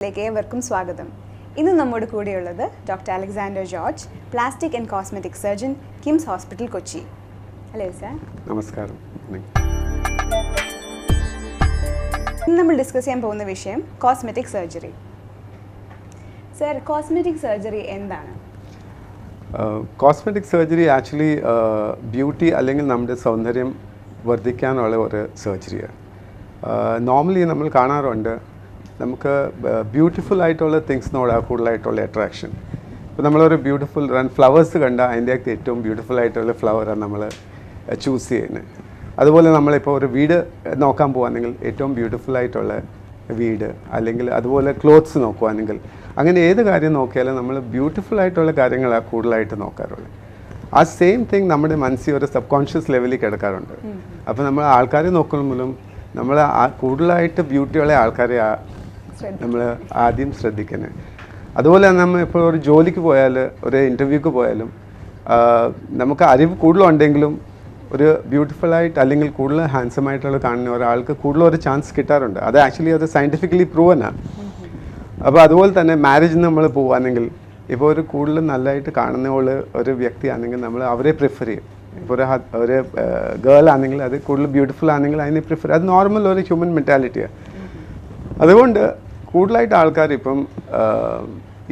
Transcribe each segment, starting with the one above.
ഏവർക്കും സ്വാഗതം. ഇന്ന് നമ്മോട് കൂടെയുള്ളത് doctor Alexander George, plastic and cosmetic surgeon, KIMS hospital, Kochi. Hello sir. നമസ്കാരം. ഇന്ന് നമ്മൾ ഡിസ്കസ് ചെയ്യാൻ പോകുന്ന വിഷയം cosmetic surgery. Sir, cosmetic surgery എന്താണ്? കോസ്മെറ്റിക് സർജറി ആക്ച്വലി ബ്യൂട്ടി അല്ലെങ്കിൽ നമ്മുടെ സൗന്ദര്യം വർദ്ധിക്കാനുള്ള ഒരു സർജറിയാണ്. നോർമലി നമ്മൾ കാണാറുണ്ട് നമുക്ക് ബ്യൂട്ടിഫുൾ ആയിട്ടുള്ള തിങ്സിനോടാണ് കൂടുതലായിട്ടുള്ള അട്രാക്ഷൻ. ഇപ്പോൾ നമ്മളൊരു ബ്യൂട്ടിഫുൾ ഫ്ലവേഴ്സ് കണ്ടാൽ അതിൻ്റെ അകത്ത് ഏറ്റവും ബ്യൂട്ടിഫുൾ ആയിട്ടുള്ള ഫ്ലവറാണ് നമ്മൾ ചൂസ് ചെയ്യുന്നത്. അതുപോലെ നമ്മളിപ്പോൾ ഒരു വീട് നോക്കാൻ പോകുകയാണെങ്കിൽ ഏറ്റവും ബ്യൂട്ടിഫുൾ ആയിട്ടുള്ള വീട്, അല്ലെങ്കിൽ അതുപോലെ ക്ലോത്ത്സ് നോക്കുകയാണെങ്കിൽ, അങ്ങനെ ഏത് കാര്യം നോക്കിയാലും നമ്മൾ ബ്യൂട്ടിഫുൾ ആയിട്ടുള്ള കാര്യങ്ങളാണ് കൂടുതലായിട്ട് നോക്കാറുള്ളത്. ആ സെയിം തിങ് നമ്മുടെ മനസ്സിൽ ഒരു സബ് കോൺഷ്യസ് ലെവലിൽ കിടക്കാറുണ്ട്. അപ്പോൾ നമ്മൾ ആൾക്കാരെ നോക്കുമ്പോഴും നമ്മൾ കൂടുതലായിട്ട് ബ്യൂട്ടിയുള്ള ആൾക്കാരെ നമ്മൾ ആദ്യം ശ്രദ്ധിക്കുന്നത്. അതുപോലെ നമ്മൾ ഇപ്പോൾ ഒരു ജോലിക്ക് പോയാൽ, ഒരു ഇൻ്റർവ്യൂക്ക് പോയാലും നമുക്ക് അറിവ് കൂടുതലുണ്ടെങ്കിലും ഒരു ബ്യൂട്ടിഫുള്ളായിട്ട് അല്ലെങ്കിൽ കൂടുതൽ ഹാൻസം ആയിട്ടുള്ള കാണുന്ന ഒരാൾക്ക് കൂടുതൽ ഒരു ചാൻസ് കിട്ടാറുണ്ട്. അത് ആക്ച്വലി അത് സയൻറ്റിഫിക്കലി പ്രൂവനാണ്. അപ്പോൾ അതുപോലെ തന്നെ മാരേജിന് നമ്മൾ പോവുകയാണെങ്കിൽ, ഇപ്പോൾ ഒരു കൂടുതൽ നല്ലതായിട്ട് കാണുന്ന ഒരു വ്യക്തിയാണെങ്കിൽ നമ്മൾ അവരെ പ്രിഫർ ചെയ്യും. ഇപ്പോൾ ഒരു ഗേൾ ആണെങ്കിൽ അത് കൂടുതൽ ബ്യൂട്ടിഫുൾ ആണെങ്കിൽ അതിനെ പ്രിഫർ, അത് നോർമൽ ഒരു ഹ്യൂമൻ മെൻറ്റാലിറ്റിയാണ്. അതുകൊണ്ട് കൂടുതലായിട്ട് ആൾക്കാർ ഇപ്പം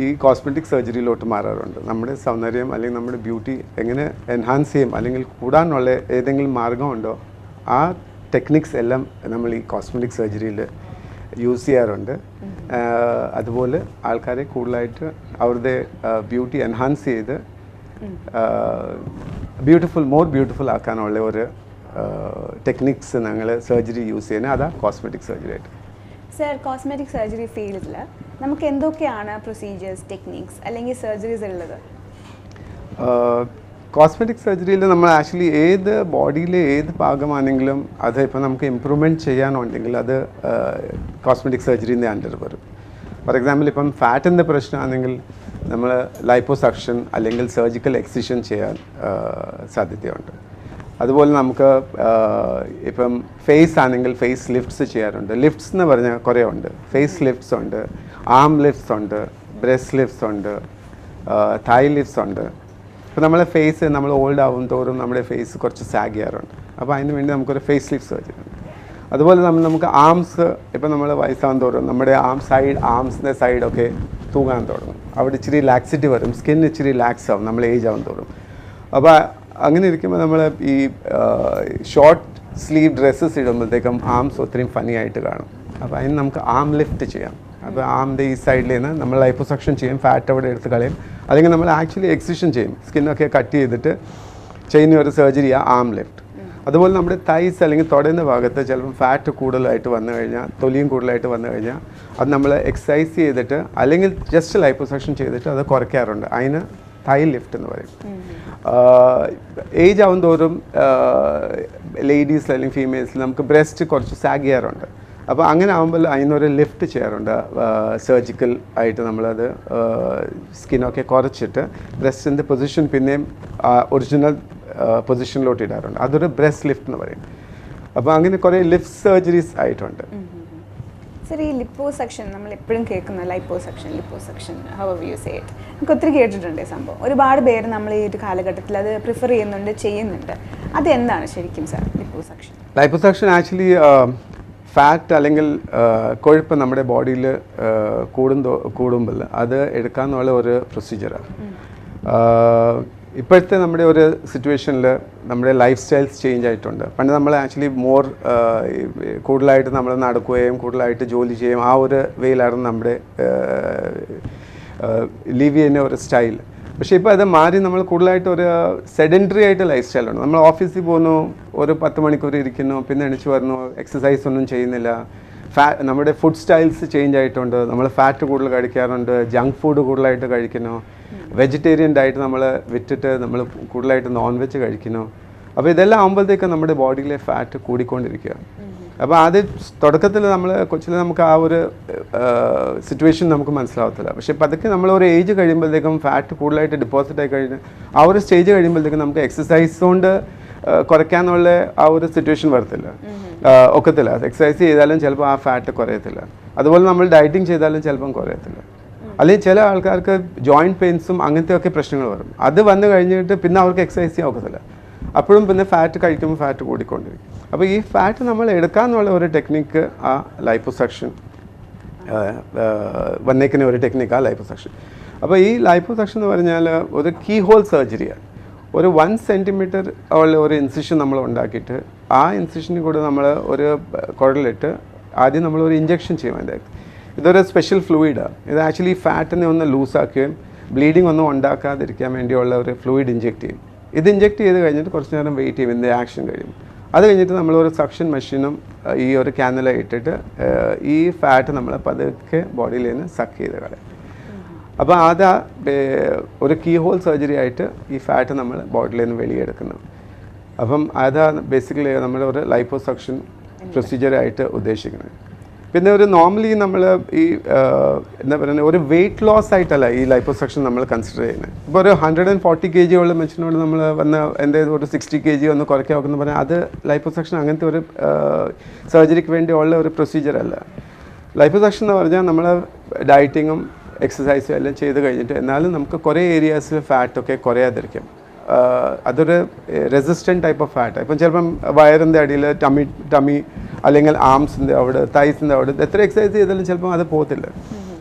ഈ കോസ്മെറ്റിക് സർജറിയിലോട്ട് മാറാറുണ്ട്. നമ്മുടെ സൗന്ദര്യം അല്ലെങ്കിൽ നമ്മുടെ ബ്യൂട്ടി എങ്ങനെ എൻഹാൻസ് ചെയ്യും അല്ലെങ്കിൽ കൂടാനുള്ള ഏതെങ്കിലും മാർഗമുണ്ടോ, ആ ടെക്നിക്സ് എല്ലാം നമ്മൾ ഈ കോസ്മെറ്റിക് സർജറിയിൽ യൂസ് ചെയ്യാറുണ്ട്. അതുപോലെ ആൾക്കാരെ കൂടുതലായിട്ട് അവരുടെ ബ്യൂട്ടി എൻഹാൻസ് ചെയ്ത് മോർ ബ്യൂട്ടിഫുൾ ആക്കാനുള്ള ഒരു ടെക്നിക്സ് ഞങ്ങൾ സർജറി യൂസ് ചെയ്യുന്നത്, അതാണ് കോസ്മെറ്റിക് സർജറി ആയിട്ട്. സർ, കോസ്മെറ്റിക് സർജറി ഫീൽഡിൽ നമുക്ക് എന്തൊക്കെയാണ് പ്രൊസീജിയേഴ്സ്, ടെക്നിക്സ് അല്ലെങ്കിൽ സർജറീസ് ഉള്ളത്? കോസ്മെറ്റിക് സർജറിയിൽ നമ്മൾ ആക്ച്വലി ഏത് ബോഡിയിലെ ഏത് ഭാഗമാണെങ്കിലും അത് ഇപ്പോൾ നമുക്ക് ഇമ്പ്രൂവ്മെൻറ്റ് ചെയ്യാനുണ്ടെങ്കിൽ അത് കോസ്മെറ്റിക് സർജറിൻ്റെ അണ്ടർ വരും. ഫോർ എക്സാമ്പിൾ, ഇപ്പം ഫാറ്റിൻ്റെ പ്രശ്നമാണെങ്കിൽ നമ്മൾ ലൈപ്പോസക്ഷൻ അല്ലെങ്കിൽ സർജിക്കൽ എക്സിഷൻ ചെയ്യാൻ സാധ്യതയുണ്ട്. അതുപോലെ നമുക്ക് ഇപ്പം ഫേസ് ആണെങ്കിൽ ഫേസ് ലിഫ്റ്റ്സ് ചെയ്യാറുണ്ട്. ലിഫ്റ്റ്സ് എന്ന് പറഞ്ഞാൽ കുറേ ഉണ്ട്. ഫേസ് ലിഫ്റ്റ്സ് ഉണ്ട്, ആം ലിഫ്റ്റ്സ് ഉണ്ട്, ബ്രസ്റ്റ് ലിഫ്റ്റ്സ് ഉണ്ട്, തൈ ലിഫ്റ്റ്സ് ഉണ്ട്. അപ്പോൾ നമ്മളെ ഫേസ് നമ്മൾ ഓൾഡ് ആവും തോറും നമ്മുടെ ഫേസ് കുറച്ച് സാഗ് ചെയ്യാറുണ്ട്. അപ്പോൾ അതിന് വേണ്ടി നമുക്കൊരു ഫേസ് ലിഫ്റ്റ് സർജറി ഉണ്ട്. അതുപോലെ നമുക്ക് ആംസ്, ഇപ്പോൾ നമ്മൾ വയസ്സാകാൻ തോറും നമ്മുടെ ആംസിൻ്റെ സൈഡൊക്കെ തൂങ്ങാൻ തുടങ്ങും. അവിടെ ഇച്ചിരി ലാക്സിറ്റി വരും, സ്കിൻ ഇച്ചിരി ലാക്സ് ആവും നമ്മൾ ഏജ് ആവും തോറും. അപ്പോൾ അങ്ങനെ ഇരിക്കുമ്പോൾ നമ്മൾ ഈ ഷോർട്ട് സ്ലീവ് ഡ്രസ്സസ് ഇടുമ്പോഴത്തേക്കും ആംസ് ഒത്തിരി ഫനി ആയിട്ട് കാണും. അപ്പോൾ അതിന് നമുക്ക് ആം ലിഫ്റ്റ് ചെയ്യാം. അപ്പോൾ ആമിൻ്റെ ഈ സൈഡിൽ നിന്ന് നമ്മൾ ലൈപ്പോസക്ഷൻ ചെയ്യും, ഫാറ്റ് അവിടെ എടുത്ത് കളയും, അല്ലെങ്കിൽ നമ്മൾ ആക്ച്വലി എക്സിഷൻ ചെയ്യും, സ്കിന്നൊക്കെ കട്ട് ചെയ്തിട്ട് ചെയ്യുന്ന ഒരു സർജറിയാണ് ആം ലിഫ്റ്റ്. അതുപോലെ നമ്മുടെ തൈസ് അല്ലെങ്കിൽ തുടയുന്ന ഭാഗത്ത് ചിലപ്പോൾ ഫാറ്റ് കൂടുതലായിട്ട് വന്നു കഴിഞ്ഞാൽ, തൊലിയും കൂടുതലായിട്ട് വന്നു കഴിഞ്ഞാൽ അത് നമ്മൾ എക്സസൈസ് ചെയ്തിട്ട് അല്ലെങ്കിൽ ജസ്റ്റ് ലൈപ്പോസക്ഷൻ ചെയ്തിട്ട് അത് കുറയ്ക്കാറുണ്ട്. അതിന് തൈ ലിഫ്റ്റ് എന്ന് പറയും. ഏജ് ആവും തോറും ലേഡീസിൽ അല്ലെങ്കിൽ ഫീമെയിൽസിൽ നമുക്ക് ബ്രസ്റ്റ് കുറച്ച് സാഗ് ചെയ്യാറുണ്ട്. അപ്പോൾ അങ്ങനെ ആകുമ്പോൾ അതിനൊരു ലിഫ്റ്റ് ചെയ്യാറുണ്ട്. സർജിക്കൽ ആയിട്ട് നമ്മളത് സ്കിന്നൊക്കെ കുറച്ചിട്ട് ബ്രസ്റ്റിൻ്റെ പൊസിഷൻ പിന്നെയും ഒറിജിനൽ പൊസിഷനിലോട്ട് ഇടാറുണ്ട്. അതൊരു ബ്രസ്റ്റ് ലിഫ്റ്റ് എന്ന് പറയും. അപ്പോൾ അങ്ങനെ കുറേ ലിഫ്റ്റ് സർജറീസ് ആയിട്ടുണ്ട്. സർ, ഈ ലിപ്പോസക്ഷൻ നമ്മൾ എപ്പോഴും കേൾക്കുന്ന liposuction however you say it, നമുക്ക് ഒത്തിരി കേട്ടിട്ടുണ്ട് ഈ സംഭവം. ഒരുപാട് പേര് നമ്മൾ ഈ ഒരു കാലഘട്ടത്തിൽ അത് പ്രിഫർ ചെയ്യുന്നുണ്ട്. അതെന്താണ് ശരിക്കും sir liposuction? Liposuction actually fat അല്ലെങ്കിൽ കൊഴുപ്പ് നമ്മുടെ ബോഡിയിൽ കൂടുമ്പോൾ അത് എടുക്കാമെന്നുള്ള ഒരു പ്രൊസീജിയറാണ്. ഇപ്പോഴത്തെ നമ്മുടെ ഒരു സിറ്റുവേഷനിൽ നമ്മുടെ ലൈഫ് സ്റ്റൈൽസ് ചേഞ്ച് ആയിട്ടുണ്ട്. പണ്ട് നമ്മൾ ആക്ച്വലി കൂടുതലായിട്ട് നമ്മൾ നടക്കുകയും കൂടുതലായിട്ട് ജോലി ചെയ്യും, ആ ഒരു വേയിലായിരുന്നു നമ്മുടെ ലിവ് ചെയ്യുന്ന ഒരു സ്റ്റൈൽ. പക്ഷേ ഇപ്പോൾ അത് മാറി നമ്മൾ കൂടുതലായിട്ട് ഒരു സെഡൻറ്ററി ആയിട്ട് ലൈഫ് സ്റ്റൈലാണ്. നമ്മൾ ഓഫീസിൽ പോകുന്നു, ഒരു 10 മണിക്കൂർ ഇരിക്കുന്നു, പിന്നെ എണീച്ച് വരുന്നു, എക്സസൈസ് ഒന്നും ചെയ്യുന്നില്ല. നമ്മുടെ ഫുഡ് സ്റ്റൈൽസ് ചേഞ്ച് ആയിട്ടുണ്ട്. നമ്മൾ ഫാറ്റ് കൂടുതൽ കഴിക്കാറുണ്ട്, ജങ്ക് ഫുഡ് കൂടുതലായിട്ട് കഴിക്കുന്നു, വെജിറ്റേറിയൻ ഡയറ്റ് നമ്മൾ വിട്ടിട്ട് നമ്മൾ കൂടുതലായിട്ട് നോൺ വെജ് കഴിക്കുന്നു. അപ്പോൾ ഇതെല്ലാം ആകുമ്പോഴത്തേക്ക് നമ്മുടെ ബോഡിയിലെ ഫാറ്റ് കൂടിക്കൊണ്ടിരിക്കുക. അപ്പോൾ അത് തുടക്കത്തിൽ കൊച്ചിൽ നമുക്ക് ആ ഒരു സിറ്റുവേഷൻ നമുക്ക് മനസ്സിലാവത്തില്ല. പക്ഷേ പതുക്കെ നമ്മൾ ഒരു ഏജ് കഴിയുമ്പോഴത്തേക്കും ഫാറ്റ് കൂടുതലായിട്ട് ഡെപ്പോസിറ്റ് ആയി കഴിഞ്ഞ് ആ ഒരു സ്റ്റേജ് കഴിയുമ്പോഴത്തേക്കും നമുക്ക് എക്സസൈസ് കൊണ്ട് കുറയ്ക്കാനുള്ള ആ ഒരു സിറ്റുവേഷൻ വരത്തില്ല, ഒക്കത്തില്ല. എക്സസൈസ് ചെയ്താലും ചിലപ്പോൾ ആ ഫാറ്റ് കുറയത്തില്ല. അതുപോലെ നമ്മൾ ഡയറ്റിങ് ചെയ്താലും ചിലപ്പം കുറയത്തില്ല. അല്ലെങ്കിൽ ചില ആൾക്കാർക്ക് ജോയിൻറ്റ് പെയിൻസും അങ്ങനത്തെയൊക്കെ പ്രശ്നങ്ങൾ വരും. അത് വന്നു കഴിഞ്ഞിട്ട് പിന്നെ അവർക്ക് എക്സസൈസ് ചെയ്യാൻ ഒക്കത്തില്ല. അപ്പോഴും പിന്നെ ഫാറ്റ് കഴിക്കുമ്പോൾ ഫാറ്റ് കൂടിക്കൊണ്ടിരിക്കും. അപ്പോൾ ഈ ഫാറ്റ് നമ്മൾ എടുക്കാമെന്നുള്ള ഒരു ടെക്നിക്ക് ആ ലൈപ്പോസക്ഷൻ വന്നേക്കുന്ന ഒരു ടെക്നിക്കാണ് ലൈപ്പോസക്ഷൻ. അപ്പോൾ ഈ ലൈപ്പോസക്ഷൻ എന്ന് പറഞ്ഞാൽ ഒരു കീ ഹോൾ സർജറിയാണ്. ഒരു 1 സെൻറ്റിമീറ്റർ ഉള്ള ഒരു ഇൻസിഷൻ നമ്മൾ ഉണ്ടാക്കിയിട്ട് ആ ഇൻസിഷനിൽ കൂടെ നമ്മൾ ഒരു കുഴലിട്ട് ആദ്യം നമ്മളൊരു ഇഞ്ചക്ഷൻ ചെയ്യും. അതിൻ്റെ ഇതൊരു സ്പെഷ്യൽ ഫ്ലൂയിഡാണ്. ഇത് ആക്ച്വലി ഫാറ്റിനെ ഒന്ന് ലൂസാക്കുകയും ബ്ലീഡിങ് ഒന്നും ഉണ്ടാക്കാതിരിക്കാൻ വേണ്ടിയുള്ള ഒരു ഫ്ലൂയിഡ് ഇഞ്ചെക്ട് ചെയ്യും. ഇത് ഇഞ്ചെക്ട് ചെയ്ത് കഴിഞ്ഞിട്ട് കുറച്ച് നേരം വെയിറ്റ് ചെയ്യും, ഇതിൻ്റെ ആക്ഷൻ കഴിയും. അത് കഴിഞ്ഞിട്ട് നമ്മളൊരു സക്ഷൻ മെഷീനും ഈ ഒരു ക്യാനല ഇട്ടിട്ട് ഈ ഫാറ്റ് നമ്മൾ പതുക്കെ ബോഡിയിൽ നിന്ന് സക്ക് ചെയ്ത് കളയും. അപ്പോൾ അതാ ഒരു കീ ഹോൾ സർജറി ആയിട്ട് ഈ ഫാറ്റ് നമ്മൾ ബോഡിയിൽ നിന്ന് വെളിയെടുക്കുന്നത്. അപ്പം അതാ ബേസിക്കലി നമ്മുടെ ഒരു ലൈപ്പോസക്ഷൻ പ്രൊസീജിയറായിട്ട് ഉദ്ദേശിക്കുന്നത്. പിന്നെ ഒരു നോർമലി നമ്മൾ ഈ എന്താ പറയുക ഒരു വെയിറ്റ് ലോസ് ആയിട്ടല്ല ഈ ലൈപ്പോസക്ഷൻ നമ്മൾ കൺസിഡർ ചെയ്യുന്നത്. ഇപ്പോൾ ഒരു 140 kg ഉള്ള മനുഷ്യനോട് നമ്മൾ വന്ന് എന്തെങ്കിലും ഒരു 60 kg ഒന്ന് കുറയ്ക്കാൻ നോക്കുന്നു പറഞ്ഞാൽ അത് ലൈപ്പോസക്ഷൻ അങ്ങനത്തെ ഒരു സർജറിക്ക് വേണ്ടിയുള്ള ഒരു പ്രൊസീജിയർ അല്ല. ലൈപ്പോസക്ഷൻ എന്ന് പറഞ്ഞാൽ നമ്മൾ ഡയറ്റിങ്ങും എക്സസൈസും എല്ലാം ചെയ്ത് കഴിഞ്ഞിട്ട് എന്നാലും നമുക്ക് കുറേ ഏരിയാസിൽ ഫാറ്റൊക്കെ കുറയാതിരിക്കും. അതൊരു റെസിസ്റ്റൻറ്റ് ടൈപ്പ് ഓഫ് ഫാറ്റ്. ഇപ്പം ചിലപ്പം വയറിൻ്റെ അടിയിൽ ടമി അല്ലെങ്കിൽ ആംസിൻ്റെ അവിടെ തൈസിൻ്റെ അവിടെ എത്ര എക്സസൈസ് ചെയ്താലും ചിലപ്പം അത് പോകത്തില്ല.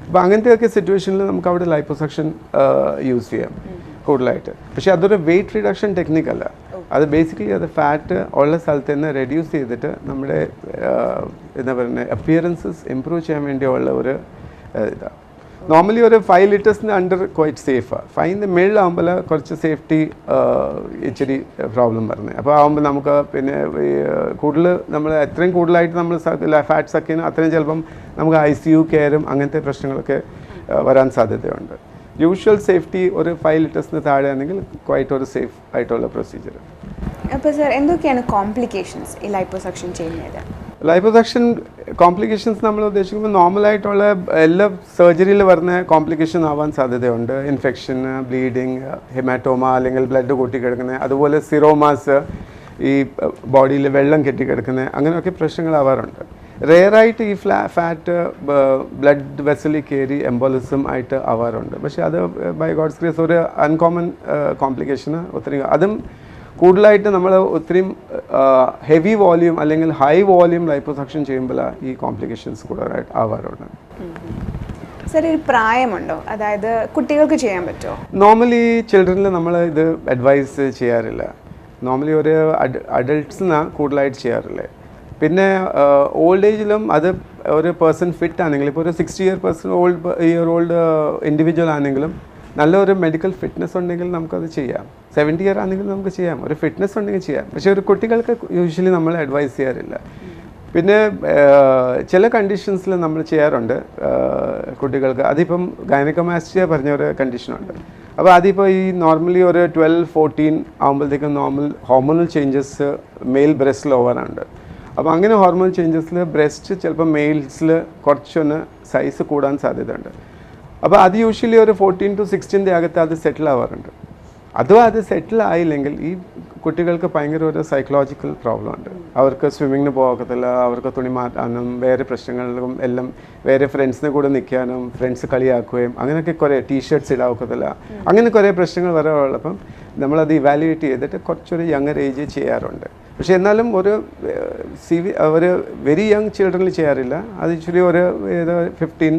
അപ്പോൾ അങ്ങനത്തെയൊക്കെ സിറ്റുവേഷനിൽ നമുക്ക് അവിടെ ലൈപ്പോസക്ഷൻ യൂസ് ചെയ്യാം കൂടുതലായിട്ട്. പക്ഷേ അതൊരു വെയിറ്റ് റിഡക്ഷൻ ടെക്നിക്കല്ല. അത് ബേസിക്കലി അത് ഫാറ്റ് ഉള്ള സ്ഥലത്ത് നിന്ന് റെഡ്യൂസ് ചെയ്തിട്ട് നമ്മുടെ എന്താ പറയുന്നത് അപ്പിയറൻസസ് ഇമ്പ്രൂവ് ചെയ്യാൻ വേണ്ടിയുള്ള ഒരു ഇതാണ്. നോർമലി ഒരു 5 ലിറ്റേഴ്സിന് അണ്ടർ ക്വൈറ്റ് സേഫാണ്. 5ൻ്റെ മേളിലാകുമ്പോൾ കുറച്ച് സേഫ്റ്റി ഇച്ചിരി പ്രോബ്ലം വരുന്നത്. അപ്പോൾ ആകുമ്പോൾ നമുക്ക് പിന്നെ കൂടുതൽ നമ്മൾ എത്രയും കൂടുതലായിട്ട് നമ്മൾ ഫാറ്റ് സക്ക് ചെയ്യുന്നു അത്രയും ചിലപ്പം നമുക്ക് ICU കെയറും അങ്ങനത്തെ പ്രശ്നങ്ങളൊക്കെ വരാൻ സാധ്യതയുണ്ട്. യൂഷ്വൽ സേഫ്റ്റി ഒരു 5 ലിറ്റേഴ്സിന് താഴെ ആണെങ്കിൽ ക്വൈറ്റ് ഒരു സേഫ് ആയിട്ടുള്ള പ്രൊസീജിയർ. അപ്പോൾ സർ എന്തൊക്കെയാണ് കോംപ്ലിക്കേഷൻസ് ഈ ലൈപ്പോസക്ഷൻ ചെയ്യുന്നത്? ലൈപ്പോസക്ഷൻ കോംപ്ലിക്കേഷൻസ് നമ്മൾ ഉദ്ദേശിക്കുമ്പോൾ നോർമലായിട്ടുള്ള എല്ലാ സർജറിയിൽ വരുന്ന കോംപ്ലിക്കേഷൻ ആവാൻ സാധ്യതയുണ്ട്. ഇൻഫെക്ഷൻ, ബ്ലീഡിങ്, ഹെമാറ്റോമ അല്ലെങ്കിൽ ബ്ലഡ് കൂട്ടിക്കിടക്കുന്നത്, അതുപോലെ സിറോമാസ്, ഈ ബോഡിയിൽ വെള്ളം കെട്ടിക്കിടക്കുന്നത്, അങ്ങനെയൊക്കെ പ്രശ്നങ്ങളാവാറുണ്ട്. റെയറായിട്ട് ഈ ഫാറ്റ് ബ്ലഡ് വെസലിൽ കയറി എംബോളിസം ആയിട്ട് ആവാറുണ്ട്. പക്ഷേ അത് ബൈ ഗോഡ്സ് ഗ്രേസ് ഒരു അൺകോമൺ കോംപ്ലിക്കേഷന് ഒത്തിരി. അതും കൂടുതലായിട്ട് നമ്മൾ ഒത്തിരിയും ഹെവി വോള്യൂം അല്ലെങ്കിൽ ഹൈ വോള്യൂം ലൈപ്പോസക്ഷൻ ചെയ്യുമ്പോഴാണ് ഈ കോംപ്ലിക്കേഷൻസ് കൂടുതലായിട്ട് ആവാറുണ്ട്. സർ ഒരു പ്രായമുണ്ടോ? അതായത് കുട്ടികൾക്ക് ചെയ്യാൻ പറ്റുമോ? നോർമലി ചിൽഡ്രനിൽ നമ്മൾ ഇത് അഡ്വൈസ് ചെയ്യാറില്ല. നോർമലി ഒരു അഡൾട്ട്സിനാണ് കൂടുതലായിട്ട് ചെയ്യാറില്ലേ. പിന്നെ ഓൾഡ് ഏജിലും അത് ഒരു പേഴ്സൺ ഫിറ്റ് ആണെങ്കിലും ഇപ്പോൾ ഒരു 60 ഇയർ ഓൾഡ് ഇൻഡിവിജ്വൽ ആണെങ്കിലും നല്ലൊരു മെഡിക്കൽ ഫിറ്റ്നസ് ഉണ്ടെങ്കിൽ നമുക്കത് ചെയ്യാം. 70 ഇയർ ആണെങ്കിലും നമുക്ക് ചെയ്യാം. ഒരു ഫിറ്റ്നസ് ഉണ്ടെങ്കിൽ ചെയ്യാം. പക്ഷേ ഒരു കുട്ടികൾക്ക് യൂഷ്വലി നമ്മൾ അഡ്വൈസ് ചെയ്യാറില്ല. പിന്നെ ചില കണ്ടീഷൻസിൽ നമ്മൾ ചെയ്യാറുണ്ട് കുട്ടികൾക്ക്. അതിപ്പം ഗൈനക്കോമാസ്റ്റിയ പറഞ്ഞ ഒരു കണ്ടീഷനുണ്ട്. അപ്പോൾ അതിപ്പോൾ ഈ നോർമലി ഒരു 12-14 ആകുമ്പോഴത്തേക്കും നോർമൽ ഹോർമോണൽ ചേഞ്ചസ് മെയിൽ ബ്രസ്റ്റിൽ ഓവറാണ്. അപ്പോൾ അങ്ങനെ ഹോർമോൺ ചേഞ്ചസിൽ ബ്രസ്റ്റ് ചിലപ്പോൾ മെയിൽസിൽ കുറച്ചൊന്ന് സൈസ് കൂടാൻ സാധ്യതയുണ്ട്. അപ്പോൾ അത് യൂഷ്വലി ഒരു 14 to 16 അകത്ത് അത് സെറ്റിൽ ആവാറുണ്ട്. അഥവാ അത് സെറ്റിൽ ആയില്ലെങ്കിൽ ഈ കുട്ടികൾക്ക് ഭയങ്കര ഒരു സൈക്കോളജിക്കൽ പ്രോബ്ലം ഉണ്ട്. അവർക്ക് സ്വിമ്മിങ്ങിന് പോകത്തില്ല, അവർക്ക് തുണി മാറ്റാനും വേറെ പ്രശ്നങ്ങളിലും എല്ലാം വേറെ ഫ്രണ്ട്സിനെ കൂടെ നിൽക്കാനും ഫ്രണ്ട്സ് കളിയാക്കുകയും അങ്ങനെയൊക്കെ കുറേ ടീഷർട്ട്സ് ഇടാവത്തില്ല, അങ്ങനെ കുറേ പ്രശ്നങ്ങൾ വരാറുള്ളപ്പം നമ്മളത് ഇവാലുവേറ്റ് ചെയ്തിട്ട് കുറച്ചൊരു യങ്ങർ ഏജ് ചെയ്യാറുണ്ട്. പക്ഷേ എന്നാലും ഒരു വെരി യങ് ചിൽഡ്രനിൽ ചെയ്യാറില്ല. അത് ഇച്ചിരി ഒരു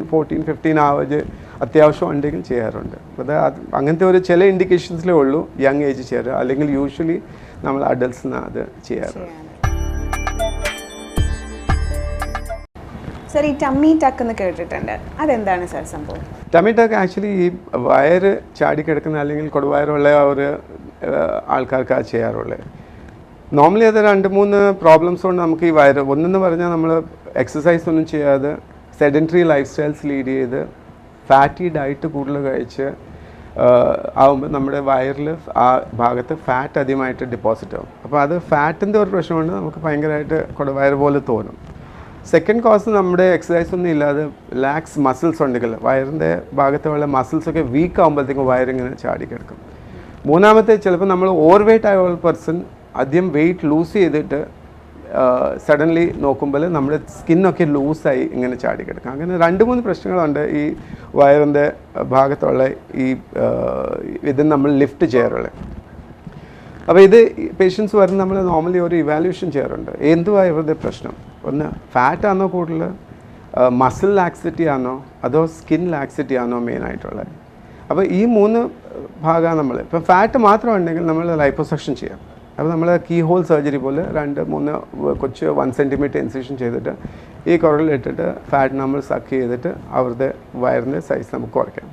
14-15 ആവറേജ് അത്യാവശ്യം ഉണ്ടെങ്കിൽ ചെയ്യാറുണ്ട്. അത് അങ്ങനത്തെ ഒരു ചില ഇൻഡിക്കേഷൻസിലേ ഉള്ളൂ യങ് ഏജ് ചെയ്യാറ്. അല്ലെങ്കിൽ യൂഷ്വലി നമ്മൾ അഡൽട്ട്സിനാണ് അത് ചെയ്യാറ്. സർ ഈ ടമ്മി ടക്ക് എന്ന് കേട്ടിട്ടുണ്ട്, അതെന്താണ് സാർ സംഭവം? ടമ്മി ടക്ക് ആക്ച്വലി ഈ വയറ് ചാടിക്കിടക്കുന്ന അല്ലെങ്കിൽ കൊടുവയറുള്ള ഒരു ആൾക്കാർക്കാണ് ചെയ്യാറുള്ളത്. നോർമലി അത് 2-3 പ്രോബ്ലംസ് കൊണ്ട് നമുക്ക് ഈ വയറ് ഒന്നെന്ന് പറഞ്ഞാൽ നമ്മൾ എക്സസൈസ് ഒന്നും ചെയ്യാതെ സെഡൻറ്ററി ലൈഫ് സ്റ്റൈൽസ് ലീഡ് ചെയ്ത് ഫാറ്റി ഡയറ്റ് കൂടുതൽ കഴിച്ച് ആകുമ്പോൾ നമ്മുടെ വയറിൽ ആ ഭാഗത്ത് ഫാറ്റ് അധികമായിട്ട് ഡെപ്പോസിറ്റ് ആവും. അപ്പോൾ അത് ഫാറ്റിൻ്റെ ഒരു പ്രശ്നമുണ്ട്, നമുക്ക് ഭയങ്കരമായിട്ട് കൊടുവയറ് പോലെ തോന്നും. സെക്കൻഡ് കോസ് നമ്മുടെ എക്സസൈസ് ഒന്നും ഇല്ലാതെ ലാക്സ് മസിൽസ് ഉണ്ടെങ്കിൽ വയറിൻ്റെ ഭാഗത്തുള്ള മസിൽസൊക്കെ വീക്ക് ആകുമ്പോഴത്തേക്കും വയറിങ്ങനെ ചാടിക്കിടക്കും. മൂന്നാമത്തെ ചിലപ്പോൾ നമ്മൾ ഓവർ വെയ്റ്റ് ആയ പേഴ്സൺ ആദ്യം വെയിറ്റ് ലൂസ് ചെയ്തിട്ട് സഡൻലി നോക്കുമ്പോൾ നമ്മുടെ സ്കിന്നൊക്കെ ലൂസായി ഇങ്ങനെ ചാടി കിടക്കും. അങ്ങനെ 2-3 പ്രശ്നങ്ങളുണ്ട് ഈ വയറിൻ്റെ ഭാഗത്തുള്ള ഈ ഇത് നമ്മൾ ലിഫ്റ്റ് ചെയ്യാറുള്ളത്. അപ്പോൾ ഇത് പേഷ്യൻസ് വരുന്ന നമ്മൾ നോർമലി ഒരു ഇവാലുവേഷൻ ചെയ്യാറുണ്ട്. എന്തുവാ ഇവരുടെ പ്രശ്നം? ഒന്ന് ഫാറ്റാണോ കൂടുതൽ, മസിൽ ലാക്സിറ്റി ആണോ, അതോ സ്കിൻ ലാക്സിറ്റി ആണോ മെയിനായിട്ടുള്ളത്. അപ്പോൾ ഈ 3 ഭാഗമാണ് നമ്മൾ. ഇപ്പം ഫാറ്റ് മാത്രം ഉണ്ടെങ്കിൽ നമ്മൾ ലൈപ്പോസക്ഷൻ ചെയ്യാം. അപ്പോൾ നമ്മൾ കീ ഹോൾ സർജറി പോലെ 2-3 കൊച്ച് 1 സെൻറ്റിമീറ്റർ ഇൻസിഷൻ ചെയ്തിട്ട് ഈ കുരലിട്ടിട്ട് ഫാറ്റ് നമ്മൾ സക്ക് ചെയ്തിട്ട് അവരുടെ വയറിൻ്റെ സൈസ് നമുക്ക് കുറയ്ക്കാം.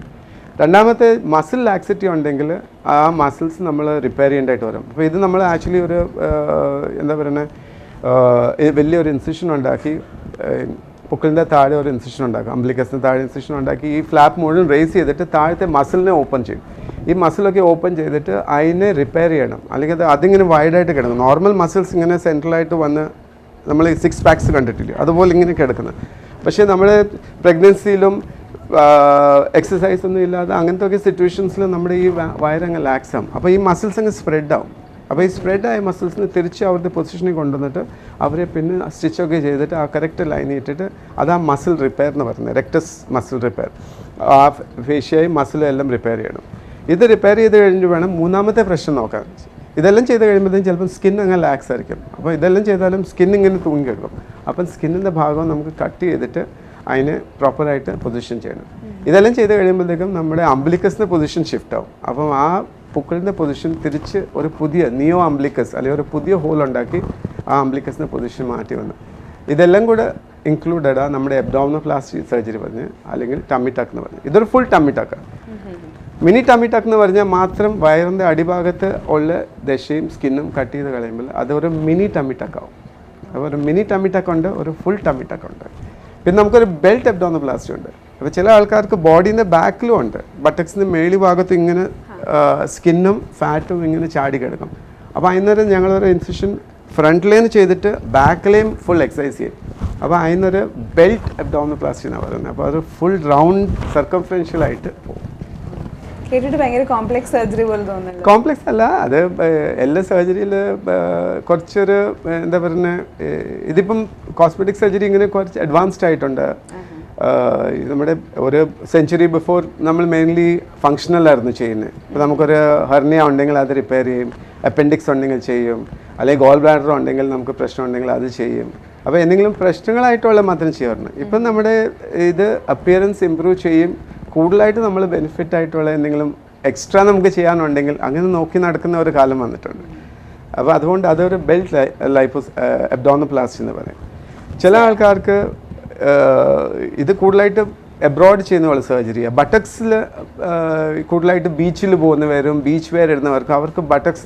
രണ്ടാമത്തെ മസിൽ ലാക്സിറ്റി ഉണ്ടെങ്കിൽ ആ മസിൽസ് നമ്മൾ റിപ്പയർ ചെയ്യേണ്ടതായിട്ട് വരും. അപ്പോൾ ഇത് നമ്മൾ ആക്ച്വലി ഒരു എന്താ പറയുന്നത്, വലിയൊരു ഇൻസിഷൻ ഉണ്ടാക്കി പുക്കിളിൻ്റെ താഴെ ഒരു ഇൻസിഷൻ ഉണ്ടാക്കും, അംബ്ലിക്കസിന് താഴെ ഇൻസിഷൻ ഉണ്ടാക്കി ഈ ഫ്ലാപ്പ് മുഴുവൻ റേസ് ചെയ്തിട്ട് താഴത്തെ മസിലിനെ ഓപ്പൺ ചെയ്യും. ഈ മസിലൊക്കെ ഓപ്പൺ ചെയ്തിട്ട് അതിനെ റിപ്പയർ ചെയ്യണം. അല്ലെങ്കിൽ അതിങ്ങനെ വൈഡായിട്ട് കിടക്കും. നോർമൽ മസിൽസ് ഇങ്ങനെ സെൻട്രലായിട്ട് വന്ന് നമ്മൾ ഈ 6 പാക്സ് കണ്ടിട്ടില്ലേ, അതുപോലെ ഇങ്ങനെ കിടക്കുന്നത്. പക്ഷേ നമ്മൾ പ്രഗ്നൻസിയിലും എക്സസൈസ് ഒന്നും ഇല്ലാതെ അങ്ങനത്തെ ഒക്കെ സിറ്റുവേഷൻസിൽ നമ്മുടെ ഈ വയറങ്ങ് ലാക്സ് ആവും. അപ്പോൾ ഈ മസിൽസ് അങ്ങ് സ്പ്രെഡ് ആവും. അപ്പോൾ ഈ സ്പ്രെഡ് ആയ മസിൽസിന് തിരിച്ച് അവരുടെ പൊസിഷനിൽ കൊണ്ടുവന്നിട്ട് അവരെ പിന്നെ സ്റ്റിച്ചൊക്കെ ചെയ്തിട്ട് ആ കറക്റ്റ് ലൈൻ ഇട്ടിട്ട് അതാ മസിൽ റിപ്പയർ എന്ന് പറയുന്നത്, റെക്ടസ് മസിൽ റിപ്പയർ. ആ ഫേഷ്യയും മസിലും എല്ലാം റിപ്പയർ ചെയ്യണം. ഇത് റിപ്പയർ ചെയ്ത് കഴിഞ്ഞ് വേണം 3ാമത്തെ പ്രശ്നം നോക്കാൻ. ഇതെല്ലാം ചെയ്ത് കഴിയുമ്പോഴത്തേക്കും ചിലപ്പോൾ സ്കിൻ അങ്ങ് ലാക്സ് ആയിരിക്കും. അപ്പോൾ ഇതെല്ലാം ചെയ്താലും സ്കിൻ ഇങ്ങനെ തൂങ്ങി കിടക്കും. അപ്പം സ്കിന്നിൻ്റെ ഭാഗം നമുക്ക് കട്ട് ചെയ്തിട്ട് അതിന് പ്രോപ്പറായിട്ട് പൊസിഷൻ ചെയ്യണം. ഇതെല്ലാം ചെയ്ത് കഴിയുമ്പോഴത്തേക്കും നമ്മുടെ അംബ്ലിക്കസിൻ്റെ പൊസിഷൻ ഷിഫ്റ്റ് ആവും. അപ്പം ആ പുക്കിളിൻ്റെ പൊസിഷൻ തിരിച്ച് ഒരു പുതിയ നിയോ അംബ്ലിക്കസ് അല്ലെങ്കിൽ ഒരു പുതിയ ഹോൾ ഉണ്ടാക്കി ആ അംബ്ലിക്കസിൻ്റെ പൊസിഷൻ മാറ്റി വന്നു. ഇതെല്ലാം കൂടെ ഇൻക്ലൂഡഡാണ് നമ്മുടെ അബ്ഡോമിനോപ്ലാസ്റ്റി സർജറി പറഞ്ഞ്, അല്ലെങ്കിൽ ടമ്മി ടക്ക് എന്ന് പറഞ്ഞ്. ഇതൊരു ഫുൾ ടമ്മി ടക്കാണ്. മിനി ടമ്മി ടക്ക് എന്ന് പറഞ്ഞാൽ മാത്രം വയറിൻ്റെ അടിഭാഗത്ത് ഉള്ള ദശയും സ്കിന്നും കട്ട് ചെയ്ത് കളയുമ്പോൾ അതൊരു മിനി ടമ്മി ടക്കാവും. അപ്പോൾ ഒരു മിനി ടമ്മി ടക്ക് ഉണ്ട്, ഒരു ഫുൾ ടമ്മി ടക്ക് ഉണ്ട്. പിന്നെ നമുക്കൊരു ബെൽറ്റ് അബ്ഡോമിനോപ്ലാസ്റ്റി ഉണ്ട്. അപ്പോൾ ചില ആൾക്കാർക്ക് ബോഡീൻ്റെ ബാക്കിലും ഉണ്ട്, ബട്ടക്സിൻ്റെ മേളി ഭാഗത്ത് ഇങ്ങനെ സ്കിന്നും ഫാറ്റും ഇങ്ങനെ ചാടി കിടക്കും. അപ്പോൾ അതിനൊരു ഞങ്ങളൊരു ഇൻസിഷൻ ഫ്രണ്ടിലേന്ന് ചെയ്തിട്ട് ബാക്കിലേയും ഫുൾ എക്സസൈസ് ചെയ്യും. അപ്പോൾ അതിനൊരു ബെൽറ്റ് അബ്ഡോമിനോപ്ലാസ്റ്റി എന്നാണ് പറയുന്നത്. അപ്പോൾ അത് ഫുൾ റൗണ്ട് സർക്കംഫറൻഷ്യലായിട്ട് പോകും. കേട്ടിട്ട് ഭയങ്കര കോംപ്ലക്സ് സർജറി പോലെ തോന്നുന്നു. കോംപ്ലക്സ് അല്ല, അത് എല്ലാ സർജറിയിൽ കുറച്ചൊരു എന്താ പറയുന്നത്, ഇതിപ്പം കോസ്മെറ്റിക് സർജറി ഇങ്ങനെ കുറച്ച് അഡ്വാൻസ്ഡ് ആയിട്ടുണ്ട്. നമ്മുടെ ഒരു സെഞ്ച്വറി ബിഫോർ നമ്മൾ മെയിൻലി ഫങ്ഷണലായിരുന്നു ചെയ്യുന്നത്. ഇപ്പോൾ നമുക്കൊരു ഹെർണിയ ഉണ്ടെങ്കിൽ അത് റിപ്പയർ ചെയ്യും, അപ്പൻഡിക്സ് ഉണ്ടെങ്കിൽ ചെയ്യും, അല്ലെങ്കിൽ ഗോൾ ബ്ലാഡർ ഉണ്ടെങ്കിൽ നമുക്ക് പ്രശ്നം ഉണ്ടെങ്കിൽ അത് ചെയ്യും. അപ്പോൾ എന്തെങ്കിലും പ്രശ്നങ്ങളായിട്ടുള്ള മാത്രം ചെയ്യാറുണ്ട്. ഇപ്പം നമ്മുടെ ഇത് അപ്പിയറൻസ് ഇമ്പ്രൂവ് ചെയ്യും. കൂടുതലായിട്ട് നമ്മൾ ബെനിഫിറ്റ് ആയിട്ടുള്ള എന്തെങ്കിലും എക്സ്ട്രാ നമുക്ക് ചെയ്യാനുണ്ടെങ്കിൽ അങ്ങനെ നോക്കി നടക്കുന്ന ഒരു കാലം വന്നിട്ടുണ്ട്. അപ്പോൾ അതുകൊണ്ട് അതൊരു ബെൽറ്റ് അബ്ഡോമിനോപ്ലാസ്റ്റി എന്ന് പറയും. ചില ആൾക്കാർക്ക് ഇത് കൂടുതലായിട്ട് എബ്രോഡ് ചെയ്യുന്ന പോലെ സർജറിയാണ്. ബട്ടക്സിൽ കൂടുതലായിട്ട് ബീച്ചിൽ പോകുന്നവരും ബീച്ച് വെയർ ഇടുന്നവർക്കും അവർക്ക് ബട്ടക്സിന്